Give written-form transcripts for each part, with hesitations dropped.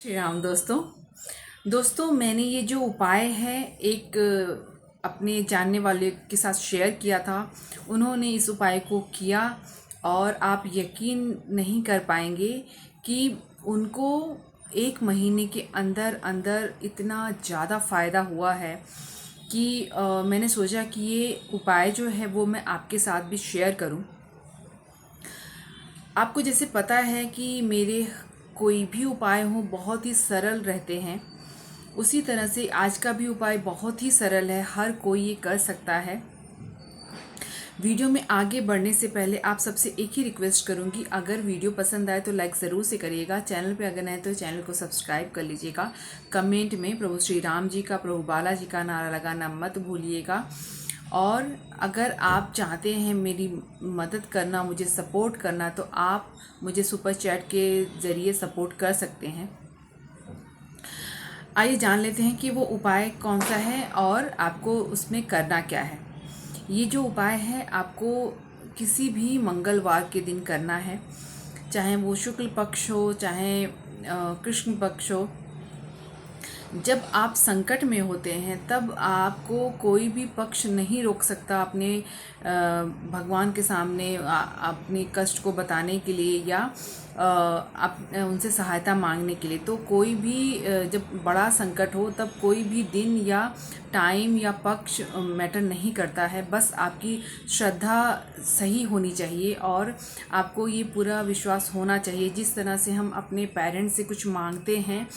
श्री राम दोस्तों मैंने ये जो उपाय है एक अपने जानने वाले के साथ शेयर किया था। उन्होंने इस उपाय को किया और आप यकीन नहीं कर पाएंगे कि उनको 1 महीने के अंदर अंदर इतना ज़्यादा फ़ायदा हुआ है कि मैंने सोचा कि ये उपाय जो है वो मैं आपके साथ भी शेयर करूं। आपको जैसे पता है कि मेरे कोई भी उपाय हो बहुत ही सरल रहते हैं, उसी तरह से आज का भी उपाय बहुत ही सरल है, हर कोई ये कर सकता है। वीडियो में आगे बढ़ने से पहले आप सबसे एक ही रिक्वेस्ट करूंगी, अगर वीडियो पसंद आए तो लाइक ज़रूर से करिएगा। चैनल पे अगर नए तो चैनल को सब्सक्राइब कर लीजिएगा। कमेंट में प्रभु श्री राम जी का, प्रभु बालाजी का नारा लगाना मत भूलिएगा। और अगर आप चाहते हैं मेरी मदद करना, मुझे सपोर्ट करना, तो आप मुझे सुपर चैट के ज़रिए सपोर्ट कर सकते हैं। आइए जान लेते हैं कि वो उपाय कौन सा है और आपको उसमें करना क्या है। ये जो उपाय है आपको किसी भी मंगलवार के दिन करना है, चाहे वो शुक्ल पक्ष हो चाहे कृष्ण पक्ष हो। जब आप संकट में होते हैं तब आपको कोई भी पक्ष नहीं रोक सकता अपने भगवान के सामने अपने कष्ट को बताने के लिए या उनसे सहायता मांगने के लिए। तो कोई भी जब बड़ा संकट हो तब कोई भी दिन या टाइम या पक्ष मैटर नहीं करता है, बस आपकी श्रद्धा सही होनी चाहिए और आपको ये पूरा विश्वास होना चाहिए। जिस तरह से हम अपने पेरेंट्स से कुछ मांगते हैं,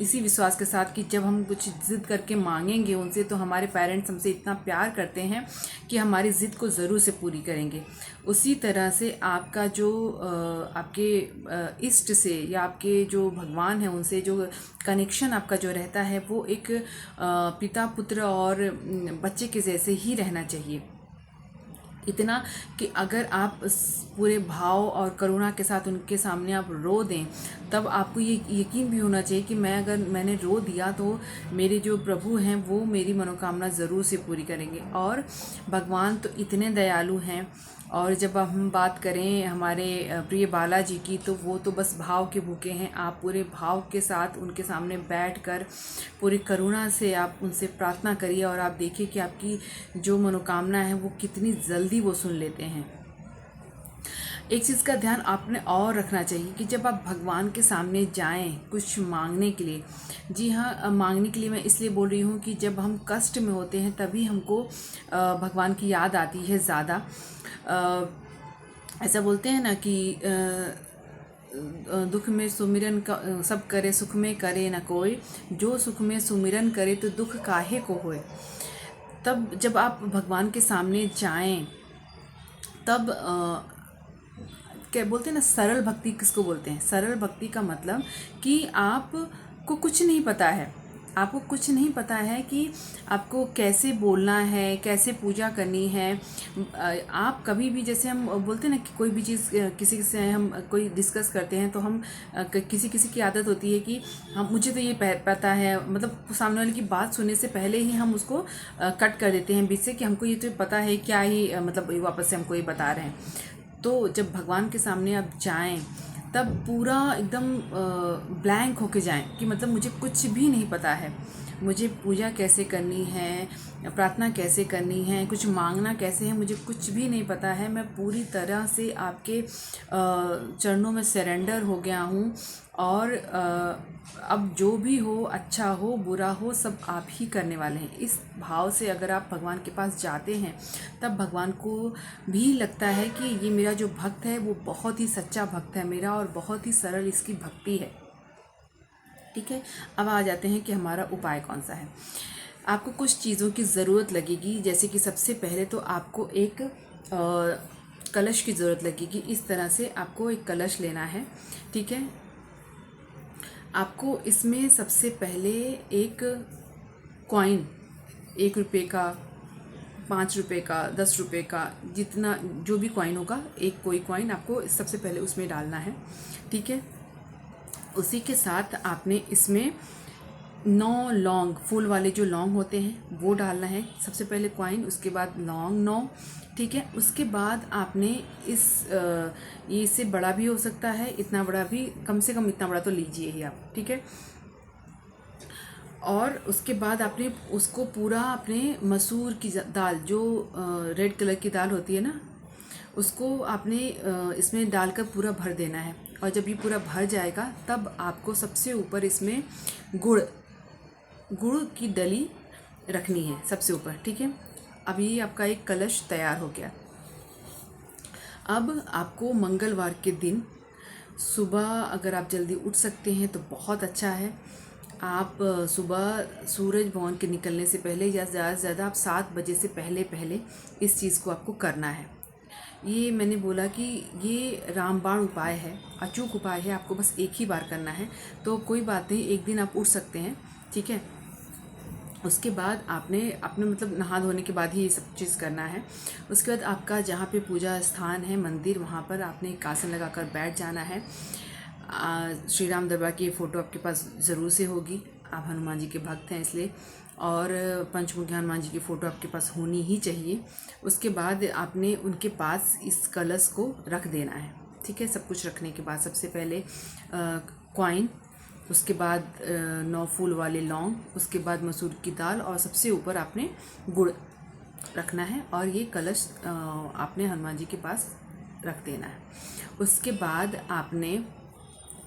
इसी विश्वास के साथ कि जब हम कुछ ज़िद करके मांगेंगे उनसे तो हमारे पेरेंट्स हमसे इतना प्यार करते हैं कि हमारी ज़िद को ज़रूर से पूरी करेंगे। उसी तरह से आपका जो आपके इष्ट से या आपके जो भगवान हैं उनसे जो कनेक्शन आपका जो रहता है वो एक पिता पुत्र और बच्चे के जैसे ही रहना चाहिए। इतना कि अगर आप पूरे भाव और करुणा के साथ उनके सामने आप रो दें, तब आपको ये यकीन भी होना चाहिए कि मैंने रो दिया तो मेरे जो प्रभु हैं वो मेरी मनोकामना ज़रूर से पूरी करेंगे। और भगवान तो इतने दयालु हैं। और जब हम बात करें हमारे प्रिय बालाजी की, तो वो तो बस भाव के भूखे हैं। आप पूरे भाव के साथ उनके सामने बैठकर पूरी करुणा से आप उनसे प्रार्थना करिए और आप देखिए कि आपकी जो मनोकामना है वो कितनी जल्दी वो सुन लेते हैं। एक चीज़ का ध्यान आपने और रखना चाहिए कि जब आप भगवान के सामने जाएं कुछ मांगने के लिए, जी हाँ, मांगने के लिए मैं इसलिए बोल रही हूँ कि जब हम कष्ट में होते हैं तभी हमको भगवान की याद आती है ज़्यादा। ऐसा बोलते हैं ना कि दुख में सुमिरन का सब करे, सुख में करे न कोई, जो सुख में सुमिरन करे तो दुख काहे को होए। तब जब आप भगवान के सामने जाएं तब क्या बोलते हैं ना, सरल भक्ति किसको बोलते हैं? सरल भक्ति का मतलब कि आपको कुछ नहीं पता है, आपको कुछ नहीं पता है कि आपको कैसे बोलना है, कैसे पूजा करनी है। आप कभी भी, जैसे हम बोलते हैं ना कि कोई भी चीज़ किसी से हम कोई डिस्कस करते हैं तो हम किसी किसी की आदत होती है कि हम मुझे तो ये पता है, मतलब सामने वाले की बात सुनने से पहले ही हम उसको कट कर देते हैं बीच से कि हमको ये तो पता है, क्या ही मतलब वापस से हमको ये बता रहे हैं। तो जब भगवान के सामने आप जाएं तब पूरा एकदम ब्लैंक होके जाएं कि मतलब मुझे कुछ भी नहीं पता है, मुझे पूजा कैसे करनी है, प्रार्थना कैसे करनी है, कुछ मांगना कैसे है, मुझे कुछ भी नहीं पता है। मैं पूरी तरह से आपके चरणों में सरेंडर हो गया हूँ और अब जो भी हो, अच्छा हो बुरा हो, सब आप ही करने वाले हैं। इस भाव से अगर आप भगवान के पास जाते हैं तब भगवान को भी लगता है कि ये मेरा जो भक्त है वो बहुत ही सच्चा भक्त है मेरा और बहुत ही सरल इसकी भक्ति है। ठीक है, अब आ जाते हैं कि हमारा उपाय कौन सा है। आपको कुछ चीज़ों की ज़रूरत लगेगी, जैसे कि सबसे पहले तो आपको एक कलश की ज़रूरत लगेगी। इस तरह से आपको एक कलश लेना है। ठीक है, आपको इसमें सबसे पहले एक कॉइन, 1 रुपये का, 5 रुपये का, 10 रुपये का, जितना जो भी कॉइन होगा, एक कोई कॉइन आपको सबसे पहले उसमें डालना है। ठीक है, उसी के साथ आपने इसमें 9 लौंग, फूल वाले जो लौंग होते हैं वो डालना है सबसे पहले कॉइन, उसके बाद लौंग 9, ठीक है। उसके बाद आपने ये इससे बड़ा भी हो सकता है, इतना बड़ा भी, कम से कम इतना बड़ा तो लीजिए ही आप, ठीक है। और उसके बाद आपने उसको पूरा अपने मसूर की दाल, जो रेड कलर की दाल होती है ना, उसको आपने इसमें डालकर पूरा भर देना है। और जब ये पूरा भर जाएगा तब आपको सबसे ऊपर इसमें गुड़ की डली रखनी है सबसे ऊपर, ठीक है। अब ये आपका एक कलश तैयार हो गया। अब आपको मंगलवार के दिन सुबह अगर आप जल्दी उठ सकते हैं तो बहुत अच्छा है। आप सुबह सूरज भवन के निकलने से पहले या ज़्यादा से ज़्यादा आप 7 बजे से पहले पहले इस चीज़ को आपको करना है। ये मैंने बोला कि ये रामबाण उपाय है, अचूक उपाय है, आपको बस एक ही बार करना है, तो कोई बात नहीं, एक दिन आप उठ सकते हैं, ठीक है। उसके बाद आपने अपने मतलब नहा धोने के बाद ही ये सब चीज़ करना है। उसके बाद आपका जहाँ पे पूजा स्थान है मंदिर, वहाँ पर आपने एक आसन लगाकर बैठ जाना है। श्री राम दरबार की फ़ोटो आपके पास ज़रूर से होगी, आप हनुमान जी के भक्त हैं इसलिए, और पंचमुखी हनुमान जी की फ़ोटो आपके पास होनी ही चाहिए। उसके बाद आपने उनके पास इस कलश को रख देना है, ठीक है। सब कुछ रखने के बाद सबसे पहले कॉइन, उसके बाद 9 फूल वाले लौंग, उसके बाद मसूर की दाल, और सबसे ऊपर आपने गुड़ रखना है, और ये कलश आपने हनुमान जी के पास रख देना है। उसके बाद आपने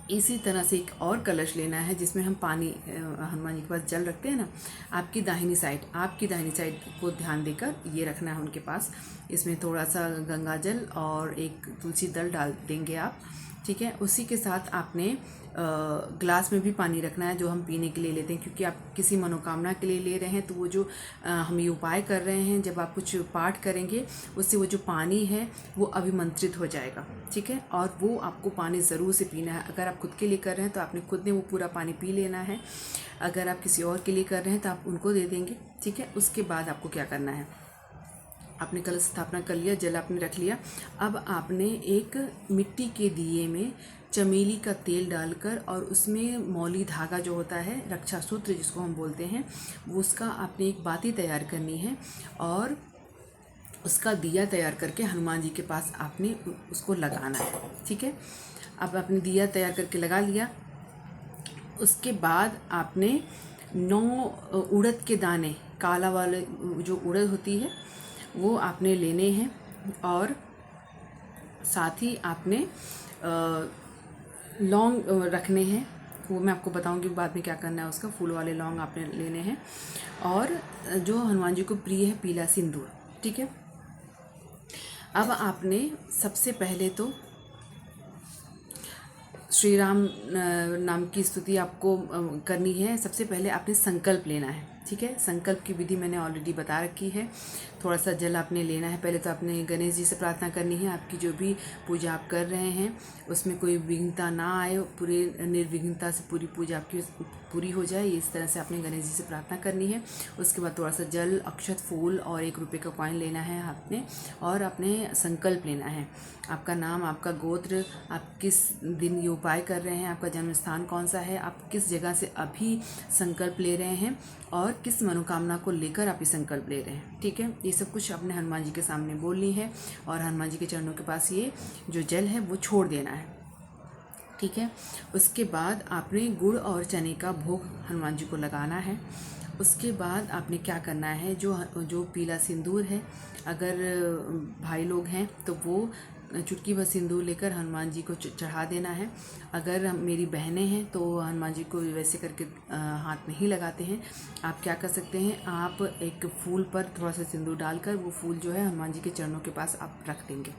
इसी तरह से एक और कलश लेना है जिसमें हम पानी हनुमान जी के पास जल रखते हैं ना, आपकी दाहिनी साइड को ध्यान देकर ये रखना है उनके पास। इसमें थोड़ा सा गंगा जल और एक तुलसी दल डाल देंगे आप, ठीक है। उसी के साथ आपने ग्लास में भी पानी रखना है जो हम पीने के लिए लेते हैं, क्योंकि आप किसी मनोकामना के लिए ले रहे हैं, तो वो जो हम ये उपाय कर रहे हैं, जब आप कुछ पाठ करेंगे उससे वो जो पानी है वो अभिमंत्रित हो जाएगा, ठीक है। और वो आपको पानी ज़रूर से पीना है। अगर आप खुद के लिए कर रहे हैं तो आपने खुद ने वो पूरा पानी पी लेना है, अगर आप किसी और के लिए कर रहे हैं तो आप उनको दे देंगे, ठीक है। उसके बाद आपको क्या करना है, आपने कलश स्थापना कर लिया, जल आपने रख लिया। अब आपने एक मिट्टी के दिए में चमेली का तेल डालकर, और उसमें मौली धागा जो होता है, रक्षा सूत्र जिसको हम बोलते हैं, वो उसका आपने एक बाती तैयार करनी है, और उसका दिया तैयार करके हनुमान जी के पास आपने उसको लगाना है, ठीक है। अब आपने दिया तैयार करके लगा लिया। उसके बाद आपने 9 उड़द के दाने, काला वाले जो उड़द होती है वो आपने लेने हैं, और साथ ही आपने लौंग रखने हैं, वो मैं आपको बताऊंगी बाद में क्या करना है उसका। फूल वाले लौंग आपने लेने हैं, और जो हनुमान जी को प्रिय है पीला सिंदूर, ठीक है। अब आपने सबसे पहले तो श्री राम नाम की स्तुति आपको करनी है। सबसे पहले आपने संकल्प लेना है, ठीक है। संकल्प की विधि मैंने ऑलरेडी बता रखी है। थोड़ा सा जल आपने लेना है। पहले तो आपने गणेश जी से प्रार्थना करनी है, आपकी जो भी पूजा आप कर रहे हैं उसमें कोई विघ्नता ना आए, पूरे निर्विघ्नता से पूरी पूजा आपकी पूरी हो जाए, इस तरह से आपने गणेश जी से प्रार्थना करनी है। उसके बाद थोड़ा सा जल, अक्षत, फूल और 1 रुपये का कॉइन लेना है आपने, और आपने संकल्प लेना है। आपका नाम, आपका गोत्र, आप किस दिन ये उपाय कर रहे हैं, आपका जन्म स्थान कौन सा है, आप किस जगह से अभी संकल्प ले रहे हैं, और किस मनोकामना को लेकर आप ये संकल्प ले रहे हैं, ठीक है। ये सब कुछ अपने हनुमान जी के सामने बोलनी है, और हनुमान जी के चरणों के पास ये जो जल है वो छोड़ देना है, ठीक है। उसके बाद आपने गुड़ और चने का भोग हनुमान जी को लगाना है। उसके बाद आपने क्या करना है, जो पीला सिंदूर है, अगर भाई लोग हैं तो वो चुटकी भर सिंदूर लेकर हनुमान जी को चढ़ा देना है। अगर मेरी बहनें हैं तो हनुमान जी को वैसे करके हाथ नहीं लगाते हैं। आप क्या कर सकते हैं, आप एक फूल पर थोड़ा सा सिंदूर डालकर वो फूल जो है हनुमान जी के चरणों के पास आप रख देंगे,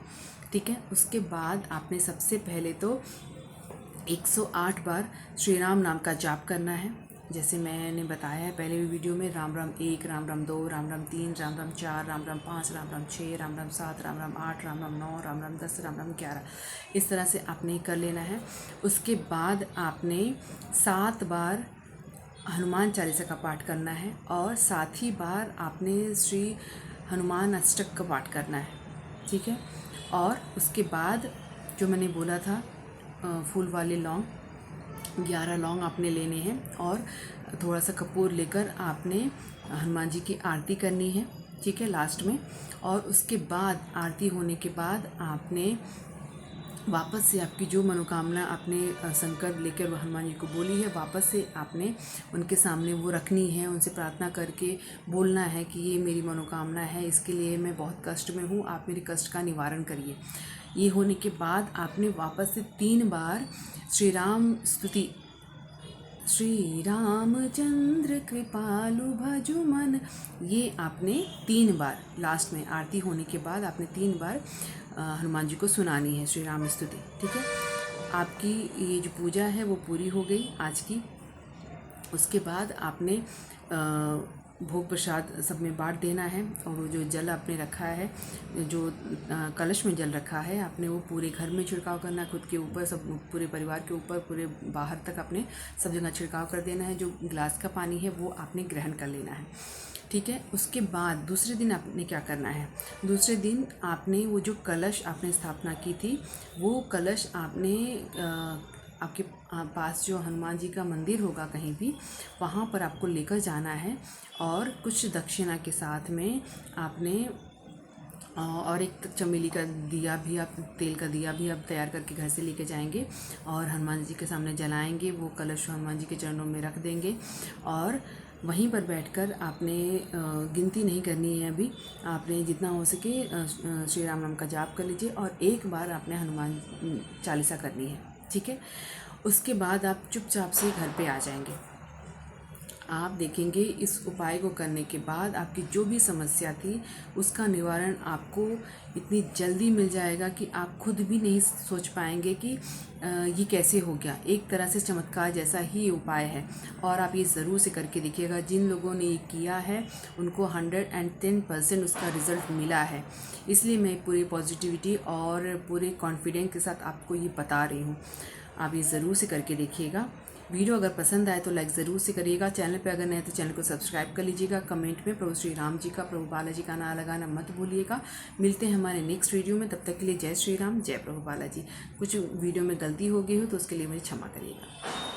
ठीक है। उसके बाद आपने सबसे पहले तो 108 बार श्री राम नाम का जाप करना है, जैसे मैंने बताया है पहले भी वीडियो में। राम राम 1, राम राम 2, राम राम 3, राम राम 4, राम राम 5, राम राम 6, राम राम 7, राम राम 8, राम राम 9, राम राम 10, राम राम 11, इस तरह से आपने कर लेना है। उसके बाद आपने 7 बार हनुमान चालीसा का पाठ करना है, और 7 ही बार आपने श्री हनुमान अष्टक का पाठ करना है, ठीक है। और उसके बाद जो मैंने बोला था फूल वाले लौंग 11 लौंग आपने लेने हैं और थोड़ा सा कपूर लेकर आपने हनुमान जी की आरती करनी है, ठीक है, लास्ट में। और उसके बाद आरती होने के बाद आपने वापस से आपकी जो मनोकामना आपने संकल्प लेकर हनुमान जी को बोली है, वापस से आपने उनके सामने वो रखनी है, उनसे प्रार्थना करके बोलना है कि ये मेरी मनोकामना है, इसके लिए मैं बहुत कष्ट में हूँ, आप मेरे कष्ट का निवारण करिए। ये होने के बाद आपने वापस से 3 बार श्री राम स्तुति, श्री रामचंद्र कृपालु भजु मन, ये आपने 3 बार लास्ट में आरती होने के बाद आपने 3 बार हनुमान जी को सुनानी है श्री राम स्तुति, ठीक है। आपकी ये जो पूजा है वो पूरी हो गई आज की। उसके बाद आपने भोग प्रसाद सब में बांट देना है और वो जो जल आपने रखा है, जो कलश में जल रखा है, आपने वो पूरे घर में छिड़काव करना, खुद के ऊपर, सब पूरे परिवार के ऊपर, पूरे बाहर तक आपने सब जगह छिड़काव कर देना है। जो गिलास का पानी है वो आपने ग्रहण कर लेना है, ठीक है। उसके बाद दूसरे दिन आपने क्या करना है, दूसरे दिन आपने वो जो कलश आपने स्थापना की थी, वो कलश आपने आपके पास जो हनुमान जी का मंदिर होगा कहीं भी, वहाँ पर आपको लेकर जाना है और कुछ दक्षिणा के साथ में आपने और एक चमेली का दिया भी, आप तेल का दिया भी आप तैयार करके घर से लेके जाएंगे और हनुमान जी के सामने जलाएंगे। वो कलश हनुमान जी के चरणों में रख देंगे और वहीं पर बैठकर आपने गिनती नहीं करनी है अभी, आपने जितना हो सके श्री राम नाम का जाप कर लीजिए और एक बार आपने हनुमान चालीसा करनी है, ठीक है। उसके बाद आप चुपचाप से घर पे आ जाएंगे। आप देखेंगे इस उपाय को करने के बाद आपकी जो भी समस्या थी उसका निवारण आपको इतनी जल्दी मिल जाएगा कि आप खुद भी नहीं सोच पाएंगे कि ये कैसे हो गया। एक तरह से चमत्कार जैसा ही उपाय है और आप ये ज़रूर से करके देखिएगा। जिन लोगों ने ये किया है उनको 110% उसका रिज़ल्ट मिला है, इसलिए मैं पूरी पॉजिटिविटी और पूरे कॉन्फिडेंस के साथ आपको ये बता रही हूँ। आप ये ज़रूर से करके देखिएगा। वीडियो अगर पसंद आए तो लाइक ज़रूर से करिएगा। चैनल पे अगर नए तो चैनल को सब्सक्राइब कर लीजिएगा। कमेंट में प्रभु श्री राम जी का, प्रभु बालाजी का नाम लगाना मत भूलिएगा। मिलते हैं हमारे नेक्स्ट वीडियो में, तब तक के लिए जय श्री राम, जय प्रभु बालाजी। कुछ वीडियो में गलती हो गई हो तो उसके लिए मुझे क्षमा करिएगा।